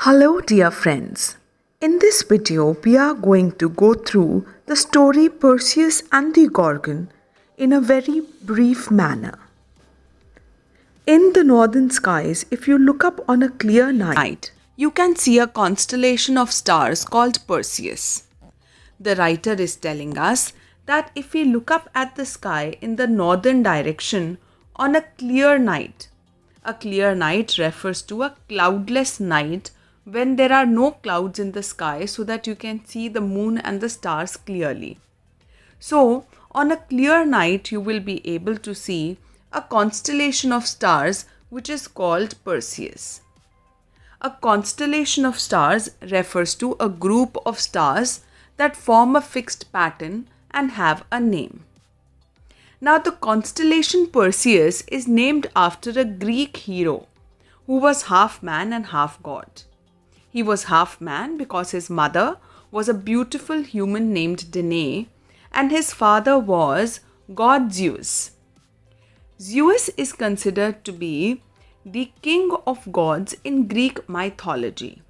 Hello dear friends. In this video we are going to go through the story Perseus and the Gorgon in a very brief manner. In the northern skies, if you look up on a clear night, you can see a constellation of stars called Perseus. The writer is telling us that if we look up at the sky in the northern direction on a clear night refers to a cloudless night when there are no clouds in the sky so that you can see the moon and the stars clearly. So, on a clear night, you will be able to see a constellation of stars which is called Perseus. A constellation of stars refers to a group of stars that form a fixed pattern and have a name. Now, the constellation Perseus is named after a Greek hero who was half man and half god. He was half man because his mother was a beautiful human named Danae and his father was god Zeus. Zeus is considered to be the king of gods in Greek mythology.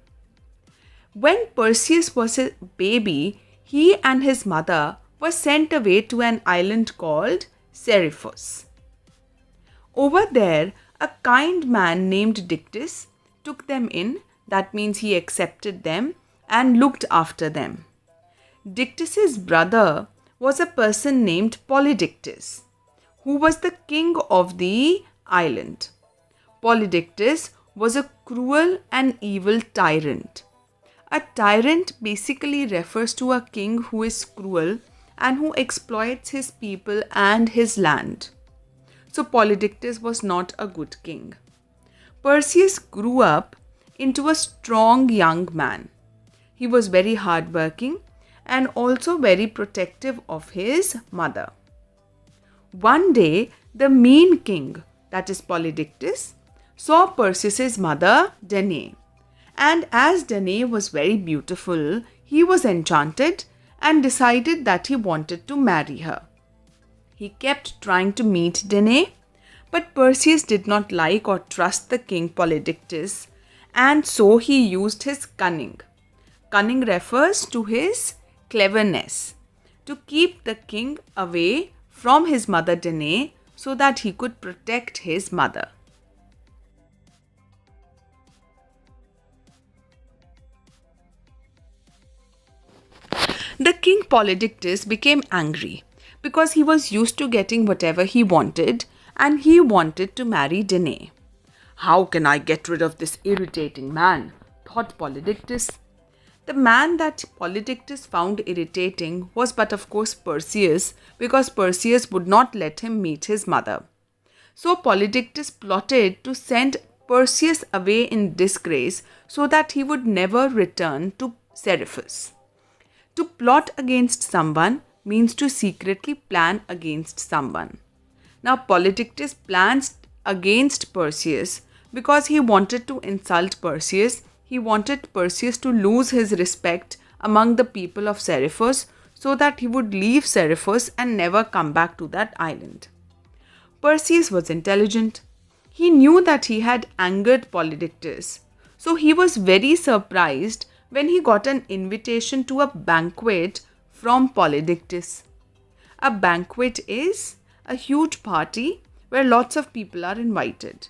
When Perseus was a baby, he and his mother were sent away to an island called Seriphos. Over there, a kind man named Dictys took them in, that means he accepted them and looked after them. Dictys's brother was a person named Polydictys, who was the king of the island. Polydictys was a cruel and evil tyrant. A tyrant basically refers to a king who is cruel and who exploits his people and his land. So Polydictys was not a good king. Perseus grew up into a strong young man. He was very hardworking and also very protective of his mother. One day, the mean king, that is Polydictys, saw Perseus's mother Danae. And as Danae was very beautiful, he was enchanted and decided that he wanted to marry her. He kept trying to meet Danae, but Perseus did not like or trust the king Polydictys, and so he used his cunning. Cunning refers to his cleverness to keep the king away from his mother Danae so that he could protect his mother. The king Polydictys became angry because he was used to getting whatever he wanted and he wanted to marry Danae. How can I get rid of this irritating man? Thought Polydictys. The man that Polydictys found irritating was but of course Perseus, because Perseus would not let him meet his mother. So Polydictys plotted to send Perseus away in disgrace so that he would never return to Seriphos. To plot against someone means to secretly plan against someone. Now Polydictys plans against Perseus because he wanted to insult Perseus. He wanted Perseus to lose his respect among the people of Seriphos so that he would leave Seriphos and never come back to that island. Perseus was intelligent. He knew that he had angered Polydictys, so he was very surprised when he got an invitation to a banquet from Polydictys. A banquet is a huge party where lots of people are invited.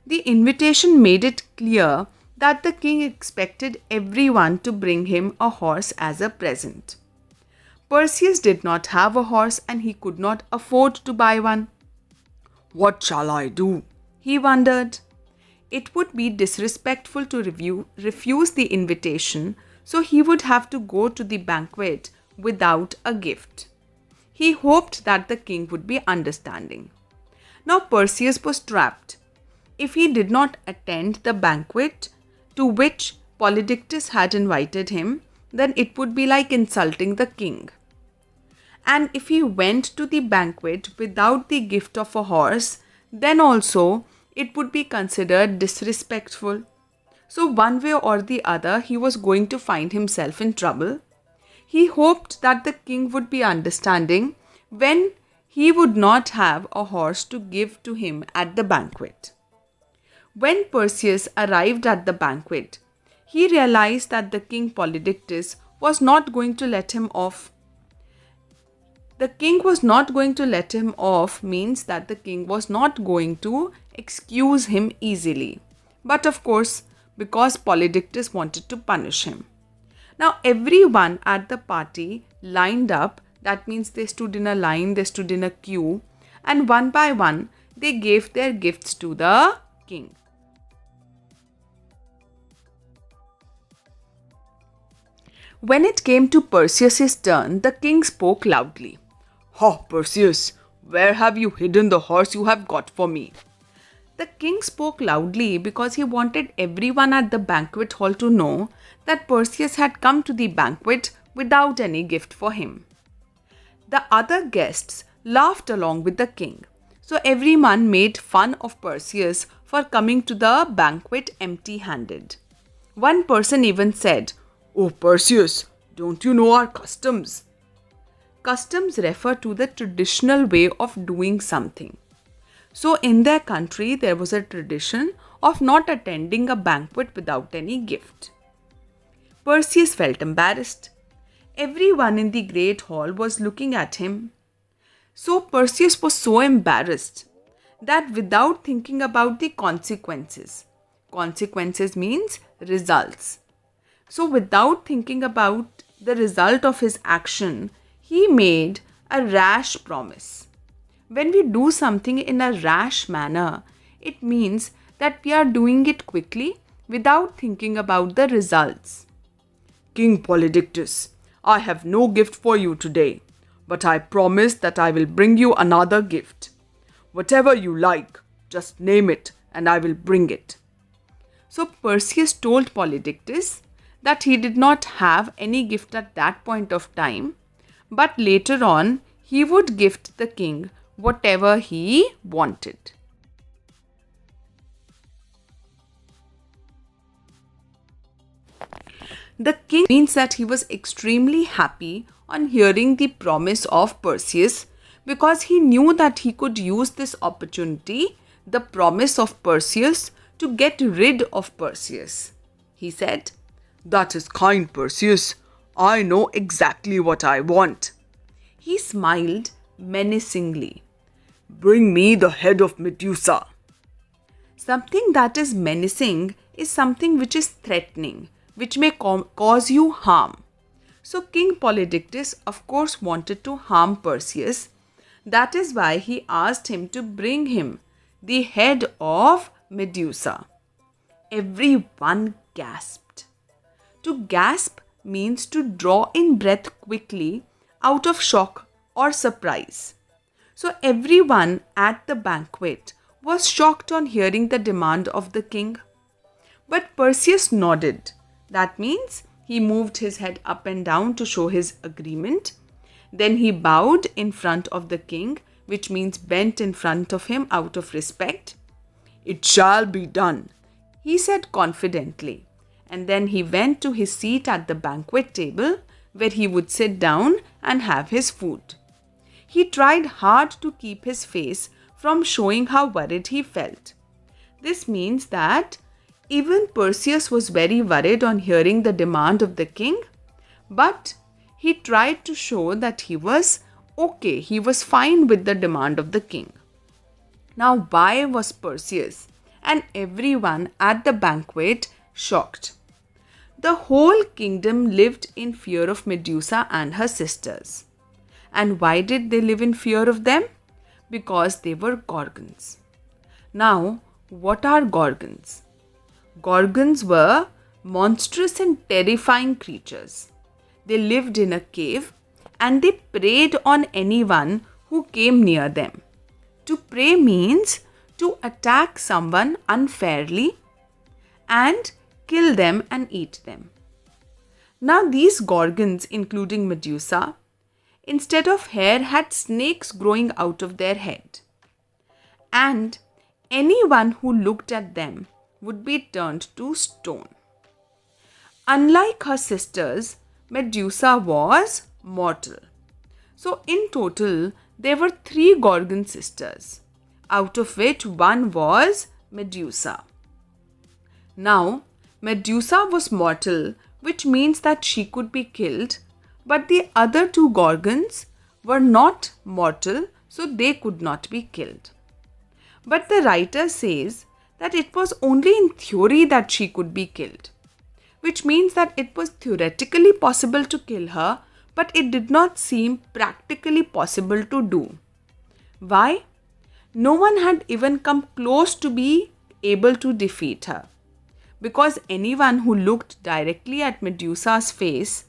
The invitation made it clear that the king expected everyone to bring him a horse as a present. Perseus did not have a horse and he could not afford to buy one. What shall I do? He wondered. It would be disrespectful to refuse the invitation, so he would have to go to the banquet without a gift. He hoped that the king would be understanding. Now Perseus was trapped. If he did not attend the banquet to which Polydictys had invited him, then it would be like insulting the king. And if he went to the banquet without the gift of a horse, then also it would be considered disrespectful. So one way or the other, he was going to find himself in trouble. He hoped that the king would be understanding when he would not have a horse to give to him at the banquet. When Perseus arrived at the banquet, he realized that the king Polydectes was not going to let him off. The king was not going to let him off means that the king was not going to excuse him easily. But of course, because Polydectes wanted to punish him. Now everyone at the party lined up, that means they stood in a line, they stood in a queue, and one by one they gave their gifts to the king. When it came to Perseus' turn, the king spoke loudly. "Ha, Perseus, where have you hidden the horse you have got for me?" The king spoke loudly because he wanted everyone at the banquet hall to know that Perseus had come to the banquet without any gift for him. The other guests laughed along with the king, so everyone made fun of Perseus for coming to the banquet empty-handed. One person even said, "Oh Perseus, don't you know our customs?" Customs refer to the traditional way of doing something. So in their country, there was a tradition of not attending a banquet without any gift. Perseus felt embarrassed. Everyone in the great hall was looking at him. So Perseus was so embarrassed that without thinking about the consequences means results. So without thinking about the result of his action, he made a rash promise. When we do something in a rash manner, it means that we are doing it quickly without thinking about the results. "King Polydectes, I have no gift for you today, but I promise that I will bring you another gift. Whatever you like, just name it and I will bring it." So Perseus told Polydectes that he did not have any gift at that point of time, but later on he would gift the king whatever he wanted. The king means that he was extremely happy on hearing the promise of Perseus because he knew that he could use this opportunity, the promise of Perseus, to get rid of Perseus. He said, "That is kind, Perseus. I know exactly what I want." He smiled menacingly. "Bring me the head of Medusa." Something that is menacing is something which is threatening, which may cause you harm. So King Polydectes of course wanted to harm Perseus. That is why he asked him to bring him the head of Medusa. Everyone gasped. To gasp means to draw in breath quickly out of shock or surprise. So everyone at the banquet was shocked on hearing the demand of the king. But Perseus nodded. That means he moved his head up and down to show his agreement. Then he bowed in front of the king, which means bent in front of him out of respect. "It shall be done," he said confidently. And then he went to his seat at the banquet table where he would sit down and have his food. He tried hard to keep his face from showing how worried he felt. This means that even Perseus was very worried on hearing the demand of the king, but he tried to show that he was okay, he was fine with the demand of the king. Now, why was Perseus and everyone at the banquet shocked? The whole kingdom lived in fear of Medusa and her sisters. And why did they live in fear of them? Because they were Gorgons. Now, what are Gorgons? Gorgons were monstrous and terrifying creatures. They lived in a cave and they preyed on anyone who came near them. To prey means to attack someone unfairly and kill them and eat them. Now these Gorgons, including Medusa, instead of hair had snakes growing out of their head. And anyone who looked at them would be turned to stone. Unlike her sisters, Medusa was mortal. So in total, there were 3 Gorgon sisters, out of which one was Medusa. Now, Medusa was mortal, which means that she could be killed, but the other two Gorgons were not mortal, so they could not be killed. But the writer says that it was only in theory that she could be killed, which means that it was theoretically possible to kill her, but it did not seem practically possible to do. Why? No one had even come close to be able to defeat her, because anyone who looked directly at Medusa's face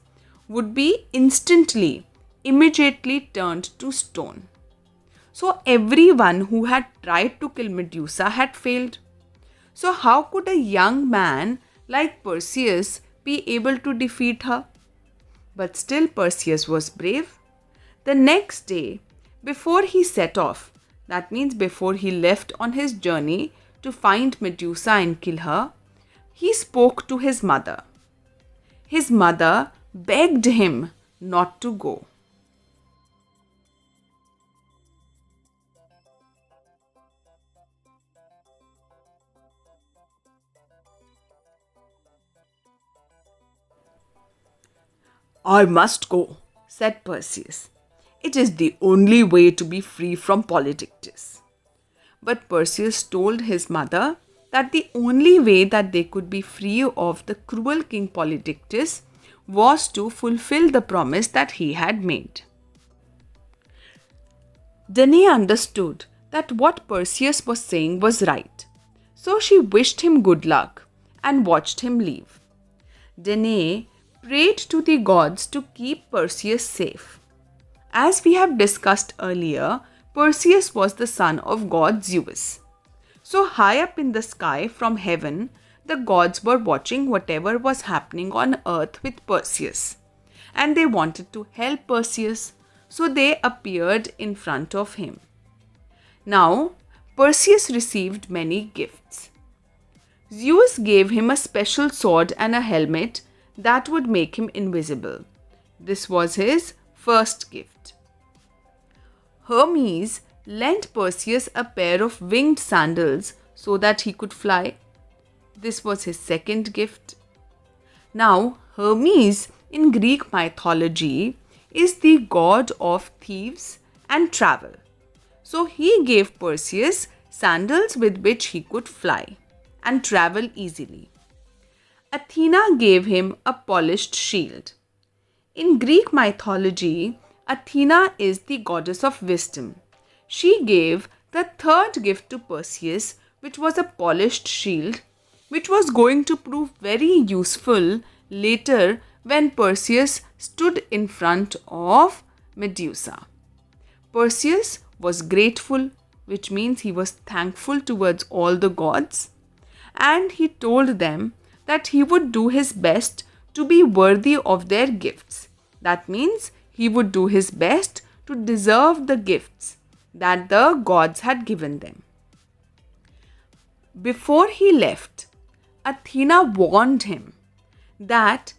would be immediately turned to stone. So everyone who had tried to kill Medusa had failed. So how could a young man like Perseus be able to defeat her? But still Perseus was brave. The next day, before he set off, that means before he left on his journey to find Medusa and kill her, he spoke to his mother. His mother begged him not to go. "I must go," said Perseus. "It is the only way to be free from Polydectes." But Perseus told his mother that the only way that they could be free of the cruel king Polydectes was to fulfill the promise that he had made. Danae understood that what Perseus was saying was right, so she wished him good luck and watched him leave. Danae prayed to the gods to keep Perseus safe. As we have discussed earlier, Perseus was the son of god Zeus. So high up in the sky from heaven, the gods were watching whatever was happening on earth with Perseus. And they wanted to help Perseus, so they appeared in front of him. Now, Perseus received many gifts. Zeus gave him a special sword and a helmet that would make him invisible. This was his first gift. Hermes lent Perseus a pair of winged sandals so that he could fly. This was his second gift. Now, Hermes in Greek mythology is the god of thieves and travel. So he gave Perseus sandals with which he could fly and travel easily. Athena gave him a polished shield. In Greek mythology, Athena is the goddess of wisdom. She gave the third gift to Perseus, which was a polished shield, which was going to prove very useful later when Perseus stood in front of Medusa. Perseus was grateful, which means he was thankful towards all the gods, and he told them that he would do his best to be worthy of their gifts. That means he would do his best to deserve the gifts that the gods had given them. Before he left, Athena warned him that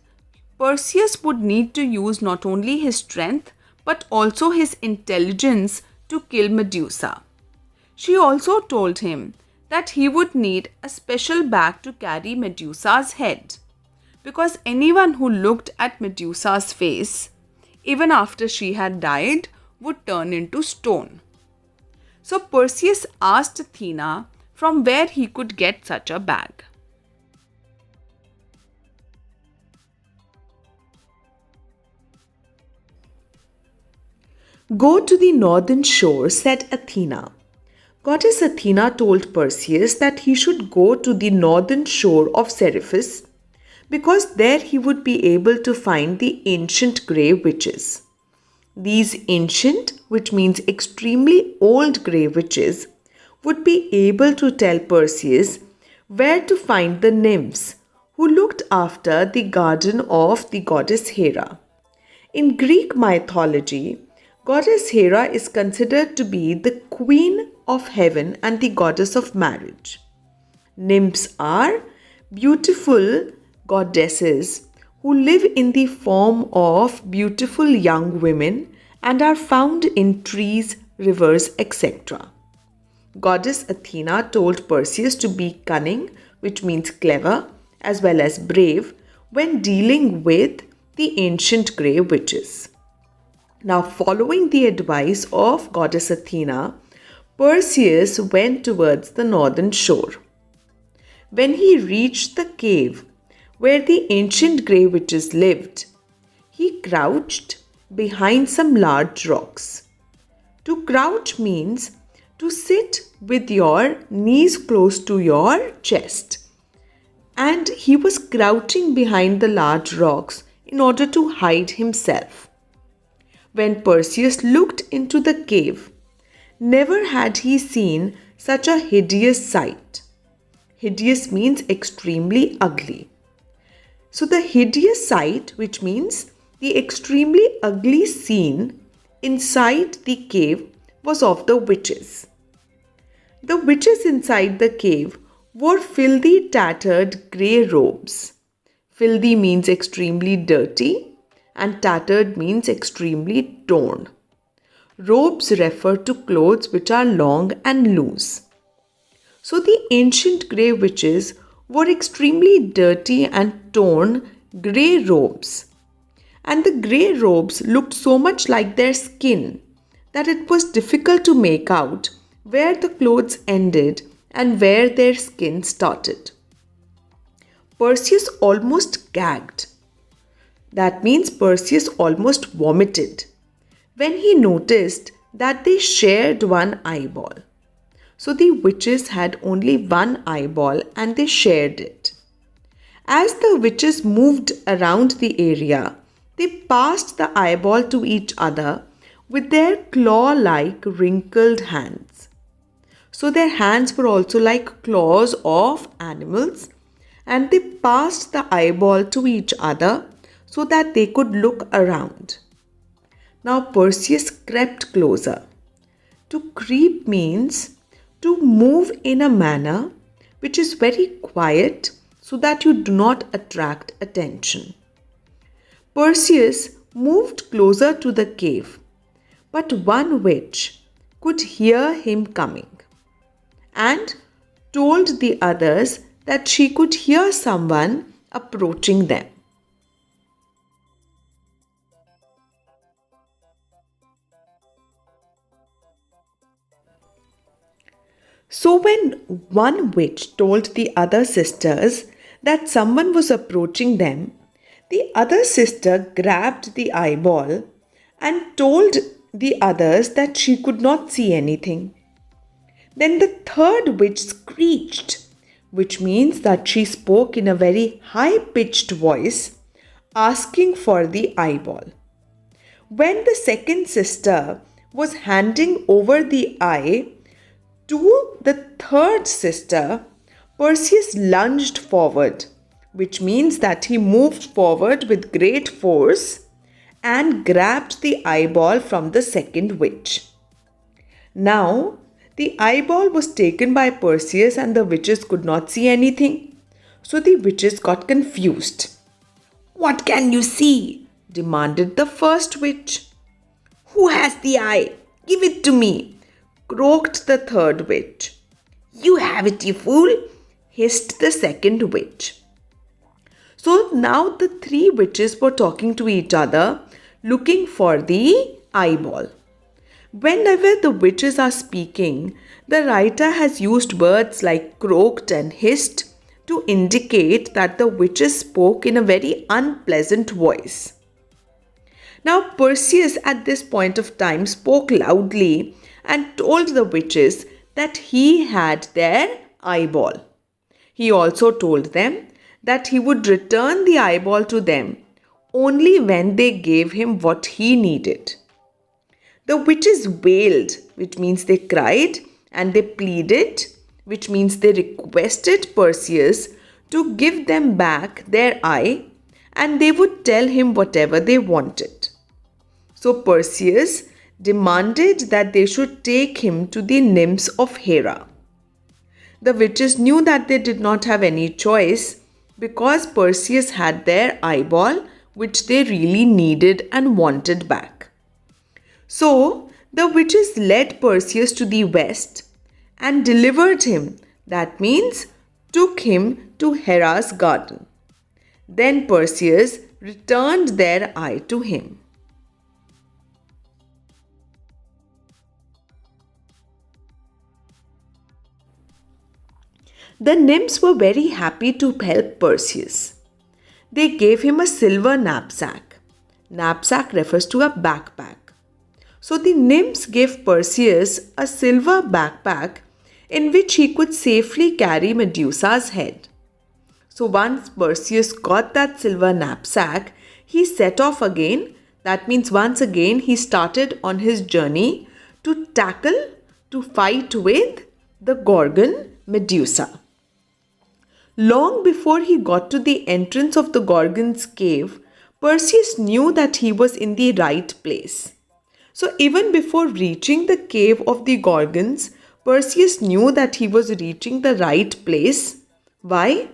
Perseus would need to use not only his strength but also his intelligence to kill Medusa. She also told him that he would need a special bag to carry Medusa's head, because anyone who looked at Medusa's face, even after she had died, would turn into stone. So Perseus asked Athena from where he could get such a bag. "Go to the northern shore," said Athena. Goddess Athena told Perseus that he should go to the northern shore of Seriphus because there he would be able to find the ancient grey witches. These ancient, which means extremely old grey witches, would be able to tell Perseus where to find the nymphs who looked after the garden of the goddess Hera. In Greek mythology, Goddess Hera is considered to be the queen of heaven and the goddess of marriage. Nymphs are beautiful goddesses who live in the form of beautiful young women and are found in trees, rivers, etc. Goddess Athena told Perseus to be cunning, which means clever, as well as brave when dealing with the ancient grey witches. Now, following the advice of goddess Athena, Perseus went towards the northern shore. When he reached the cave where the ancient grey witches lived, he crouched behind some large rocks. To crouch means to sit with your knees close to your chest. And he was crouching behind the large rocks in order to hide himself. When Perseus looked into the cave, never had he seen such a hideous sight. Hideous means extremely ugly. So the hideous sight, which means the extremely ugly scene inside the cave, was of the witches. The witches inside the cave wore filthy, tattered grey robes. Filthy means extremely dirty and tattered means extremely torn. Robes refer to clothes which are long and loose. So the ancient grey witches wore extremely dirty and torn grey robes. And the grey robes looked so much like their skin that it was difficult to make out where the clothes ended and where their skin started. Perseus almost gagged. That means Perseus almost vomited when he noticed that they shared one eyeball. So the witches had only one eyeball and they shared it. As the witches moved around the area, they passed the eyeball to each other with their claw-like wrinkled hands. So their hands were also like claws of animals, and they passed the eyeball to each other so that they could look around. Now Perseus crept closer. To creep means to move in a manner which is very quiet so that you do not attract attention. Perseus moved closer to the cave, but one witch could hear him coming and told the others that she could hear someone approaching them. So when one witch told the other sisters that someone was approaching them, the other sister grabbed the eyeball and told the others that she could not see anything. Then the third witch screeched, which means that she spoke in a very high-pitched voice, asking for the eyeball. When the second sister was handing over the eye to the third sister, Perseus lunged forward, which means that he moved forward with great force and grabbed the eyeball from the second witch. Now, the eyeball was taken by Perseus and the witches could not see anything. So the witches got confused. "What can you see?" demanded the first witch. "Who has the eye? Give it to me," croaked the third witch. "You have it, you fool," hissed the second witch. So now the three witches were talking to each other, looking for the eyeball. Whenever the witches are speaking, the writer has used words like croaked and hissed to indicate that the witches spoke in a very unpleasant voice. Now Perseus at this point of time spoke loudly and told the witches that he had their eyeball. He also told them that he would return the eyeball to them only when they gave him what he needed. The witches wailed, which means they cried, and they pleaded, which means they requested Perseus to give them back their eye, and they would tell him whatever they wanted. So Perseus demanded that they should take him to the nymphs of Hera. The witches knew that they did not have any choice because Perseus had their eyeball, which they really needed and wanted back. So the witches led Perseus to the west and delivered him, that means took him to Hera's garden. Then Perseus returned their eye to him. The nymphs were very happy to help Perseus. They gave him a silver knapsack. Knapsack refers to a backpack. So the nymphs gave Perseus a silver backpack in which he could safely carry Medusa's head. So once Perseus got that silver knapsack, he set off again. That means once again he started on his journey to fight with the Gorgon Medusa. Long before he got to the entrance of the Gorgon's cave, Perseus knew that he was in the right place. So even before reaching the cave of the Gorgons, Perseus knew that he was reaching the right place. Why?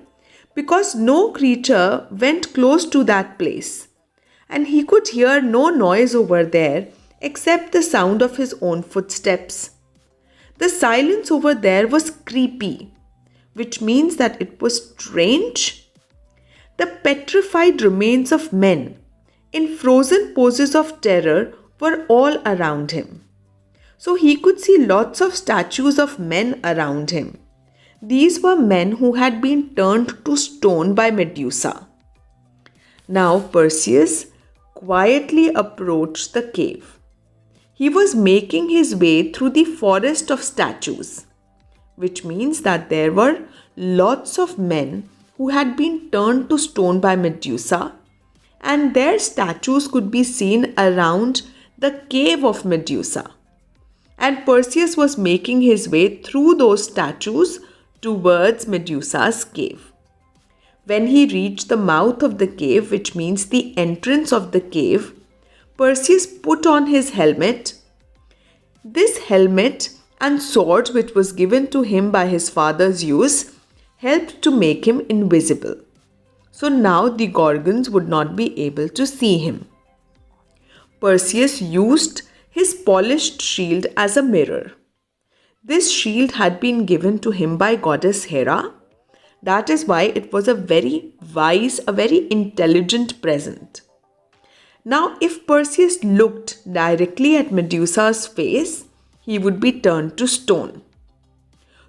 Because no creature went close to that place, and he could hear no noise over there except the sound of his own footsteps. The silence over there was creepy, which means that it was strange. The petrified remains of men in frozen poses of terror were all around him. So he could see lots of statues of men around him. These were men who had been turned to stone by Medusa. Now Perseus quietly approached the cave. He was making his way through the forest of statues, which means that there were lots of men who had been turned to stone by Medusa, and their statues could be seen around the cave of Medusa. And Perseus was making his way through those statues towards Medusa's cave. When he reached the mouth of the cave, which means the entrance of the cave, Perseus put on his helmet. This helmet and sword, which was given to him by his father Zeus, helped to make him invisible. So now the Gorgons would not be able to see him. Perseus used his polished shield as a mirror. This shield had been given to him by goddess Hera. That is why it was a very wise, a very intelligent present. Now, if Perseus looked directly at Medusa's face, he would be turned to stone.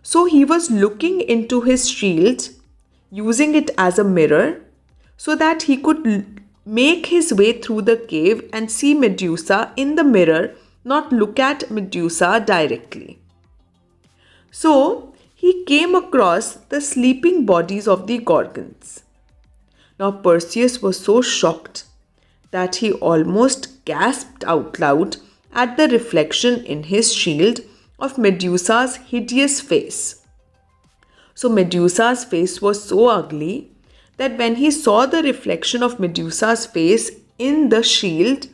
So he was looking into his shield, using it as a mirror, so that he could make his way through the cave and see Medusa in the mirror, not look at Medusa directly. So he came across the sleeping bodies of the Gorgons. Now Perseus was so shocked that he almost gasped out loud at the reflection in his shield of Medusa's hideous face. So Medusa's face was so ugly that when he saw the reflection of Medusa's face in the shield,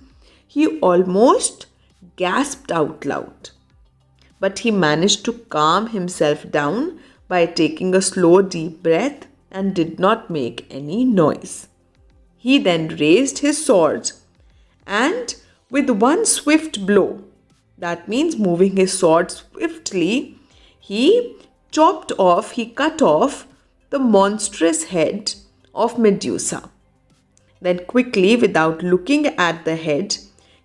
he almost gasped out loud. But he managed to calm himself down by taking a slow deep breath and did not make any noise. He then raised his sword and with one swift blow, that means moving his sword swiftly, he cut off the monstrous head of Medusa. Then quickly, without looking at the head,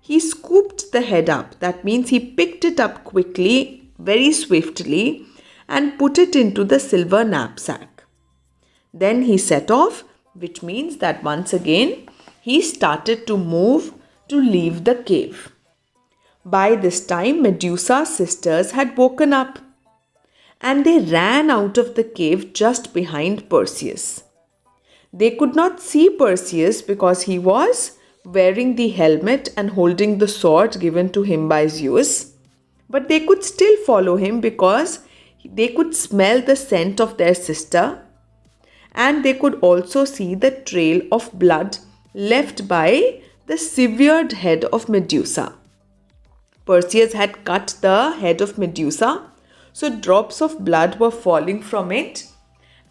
he scooped the head up. That means he picked it up quickly, very swiftly, and put it into the silver knapsack. Then he set off, which means that once again he started to move to leave the cave. By this time, Medusa's sisters had woken up and they ran out of the cave just behind Perseus. They could not see Perseus because he was wearing the helmet and holding the sword given to him by Zeus, but they could still follow him because they could smell the scent of their sister, and they could also see the trail of blood left by the severed head of Medusa. Perseus had cut the head of Medusa, so drops of blood were falling from it,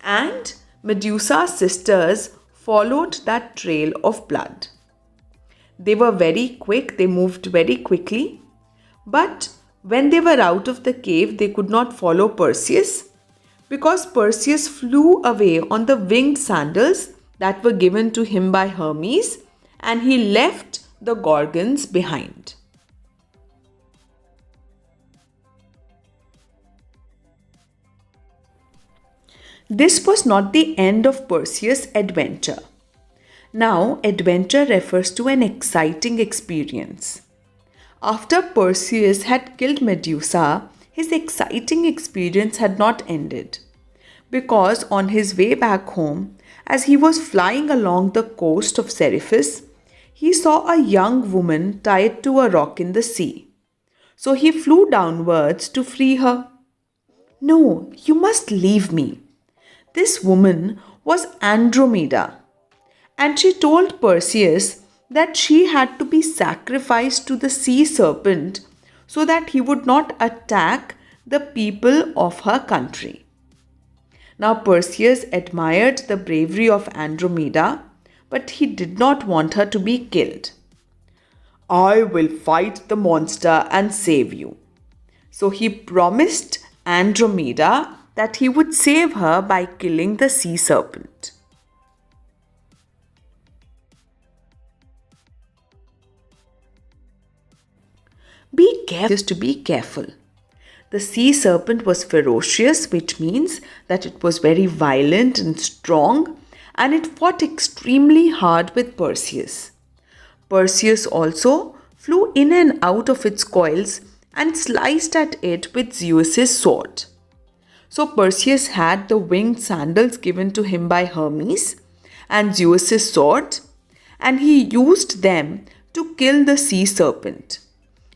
and Medusa's sisters followed that trail of blood. They were very quick, they moved very quickly, but when they were out of the cave, they could not follow Perseus because Perseus flew away on the winged sandals that were given to him by Hermes, and he left the Gorgons behind. This was not the end of Perseus' adventure. Now, adventure refers to an exciting experience. After Perseus had killed Medusa, his exciting experience had not ended. Because on his way back home, as he was flying along the coast of Seriphus, he saw a young woman tied to a rock in the sea. So he flew downwards to free her. "No, you must leave me." This woman was Andromeda, and she told Perseus that she had to be sacrificed to the sea serpent so that he would not attack the people of her country. Now Perseus admired the bravery of Andromeda, but he did not want her to be killed. "I will fight the monster and save you." So he promised Andromeda that he would save her by killing the sea serpent. Be careful. The sea serpent was ferocious, which means that it was very violent and strong, and it fought extremely hard with Perseus. Perseus also flew in and out of its coils and sliced at it with Zeus's sword. So Perseus had the winged sandals given to him by Hermes and Zeus's sword, and he used them to kill the sea serpent.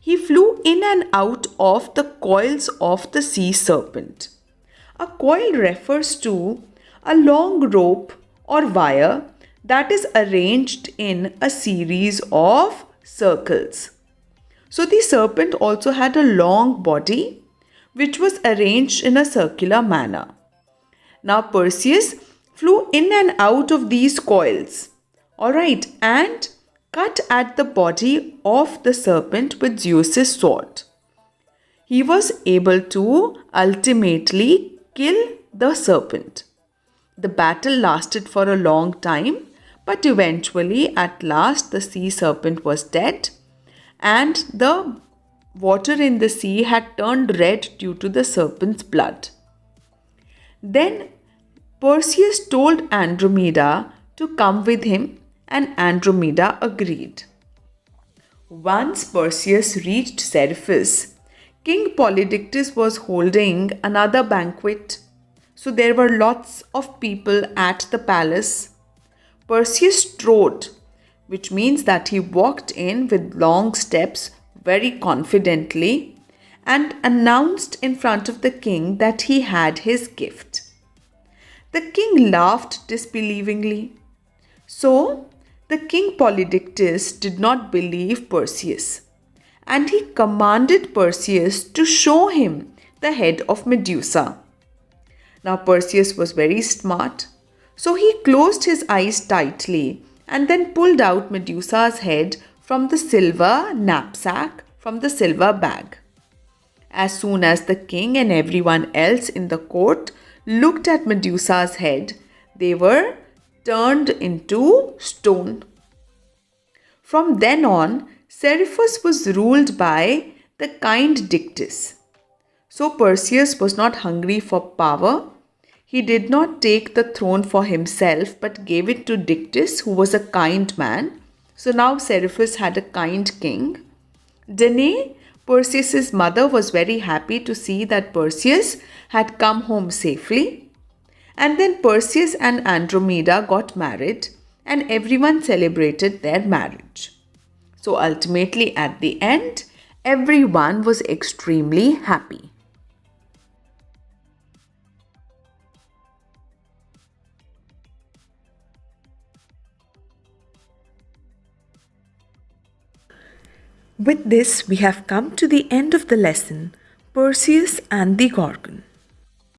He flew in and out of the coils of the sea serpent. A coil refers to a long rope or wire that is arranged in a series of circles. So the serpent also had a long body which was arranged in a circular manner. Now Perseus flew in and out of these coils, alright, and cut at the body of the serpent with Zeus's sword. He was able to ultimately kill the serpent. The battle lasted for a long time, but eventually, at last, the sea serpent was dead, and the water in the sea had turned red due to the serpent's blood. Then Perseus told Andromeda to come with him, and Andromeda agreed. Once Perseus reached Seriphus, King Polydectes was holding another banquet. So there were lots of people at the palace. Perseus strode, which means that he walked in with long steps very confidently and announced in front of the king that he had his gift. The king laughed disbelievingly. So the king Polydectes did not believe Perseus, and he commanded Perseus to show him the head of Medusa. Now Perseus was very smart, so he closed his eyes tightly and then pulled out Medusa's head from the silver knapsack, from the silver bag. As soon as the king and everyone else in the court looked at Medusa's head, they were turned into stone. From then on, Seriphus was ruled by the kind Dictys. So Perseus was not hungry for power. He did not take the throne for himself but gave it to Dictys, who was a kind man. So now Seriphus had a kind king. Danae, Perseus' mother, was very happy to see that Perseus had come home safely. And then Perseus and Andromeda got married, and everyone celebrated their marriage. So ultimately, at the end, everyone was extremely happy. With this, we have come to the end of the lesson, Perseus and the Gorgon.